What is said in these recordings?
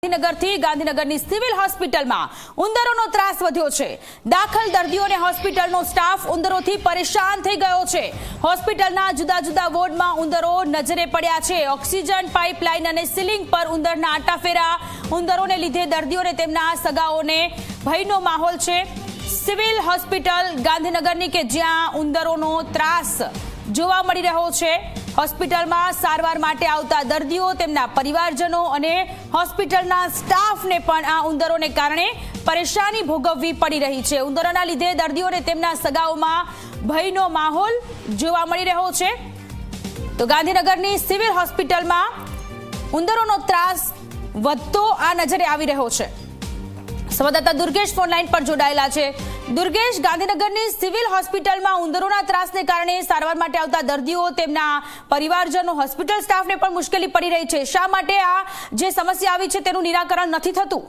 ગાંધીનગરથી ગાંધીનગરની સિવિલ હોસ્પિટલમાં ઉંદરોનો ત્રાસ વધ્યો છે। દાખલ દર્દીઓને હોસ્પિટલનો સ્ટાફ ઉંદરોથી પરેશાન થઈ ગયો છે। હોસ્પિટલના જુદા જુદા વોર્ડમાં ઉંદરો નજરે પડ્યા છે। ઓક્સિજન પાઇપલાઇન અને સીલિંગ પર ઉંદરના આટાફેરા। ઉંદરોને લીધે દર્દીઓને તેમના સગાઓને ભયનો માહોલ છે। સિવિલ હોસ્પિટલ ગાંધીનગરની કે જ્યાં ઉંદરોનો ત્રાસ જોવા મળી રહ્યો છે। હોસ્પિટલમાં સારવાર માટે આવતા દર્દીઓ, તેમના પરિવારજનો અને હોસ્પિટલના સ્ટાફને પણ આ ઉંદરોને કારણે પરેશાની ભોગવવી પડી રહી છે। ઉંદરોના લીધે દર્દીઓને તેમના સગાઓમાં ભયનો માહોલ જોવા મળી રહ્યો છે। તો ગાંધીનગરની સિવિલ હોસ્પિટલમાં ઉંદરોનો ત્રાસ વધતો આ નજરે આવી રહ્યો છે। સંવાદદાતા દુર્ગેશ ફોન લાઈન પર જોડાયેલા છે। દુર્ગેશ, ગાંધીનગરની સિવિલ હોસ્પિટલમાં ઉંદરોના ત્રાસને કારણે સારવાર માટે આવતા દર્દીઓ, તેમના પરિવારજનો, હોસ્પિટલ સ્ટાફને પણ મુશ્કેલી પડી રહી છે। શા માટે આ જે સમસ્યા આવી છે તેનું નિરાકરણ નથી થતું?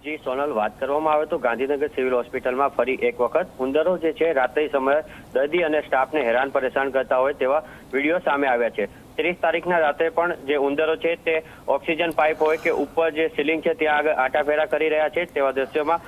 જી સોનલ, વાત કરવામાં આવે તો ગાંધીનગર સિવિલ હોસ્પિટલમાં ફરી એક વખત ઉંદરો જે છે રાત્રિ સમયે દર્દી અને સ્ટાફને હેરાન પરેશાન કરતા હોય તેવા વિડીયો સામે આવ્યા છે। 30 તારીખના રાત્રે પણ જે ઉંદરો છે તે ઓક્સિજન પાઇપ હોય કે ઉપર જે સીલિંગ છે ત્યાં આગળ આટાફેરા કરી રહ્યા છે તેવા દ્રશ્યોમાં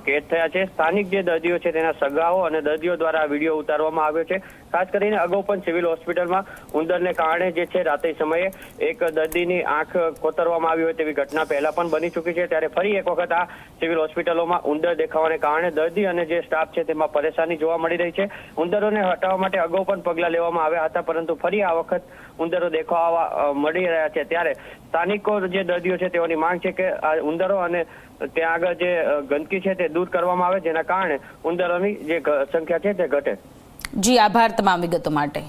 કેદ થયા છે। સ્થાનિક જે દર્દીઓ છે તેના સગાઓ અને દર્દીઓ દ્વારા આ વિડીયો ઉતારવામાં આવ્યો છે। ખાસ કરીને અગાઉ પણ સિવિલ હોસ્પિટલમાં ઉંદરને કારણે જે છે રાત્રિ સમયે એક દર્દીની આંખ કોતરવામાં આવી હોય તેવી ઘટના પહેલા પણ બની ચૂકી છે। ત્યારે ફરી એક વખત આ સિવિલ હોસ્પિટલોમાં ઉંદર દેખાવાને કારણે દર્દી અને જે સ્ટાફ છે તેમાં પરેશાની જોવા મળી રહી છે। ઉંદરોને હટાવવા માટે અગાઉ પણ પગલાં લેવામાં આવ્યા હતા, પરંતુ ફરી આ વખત ઉંદરો દેખાવા મળી રહ્યા છે। ત્યારે સ્થાનિકો જે દર્દીઓ છે તેઓની માંગ છે કે આ ઉંદરો અને ત્યાં આગળ જે ગંદકી છે તે દૂર કરવામાં આવે, જેના કારણે ઉંદરોની જે સંખ્યા છે તે ઘટે। જી, આભાર તમામ વિગતો માટે।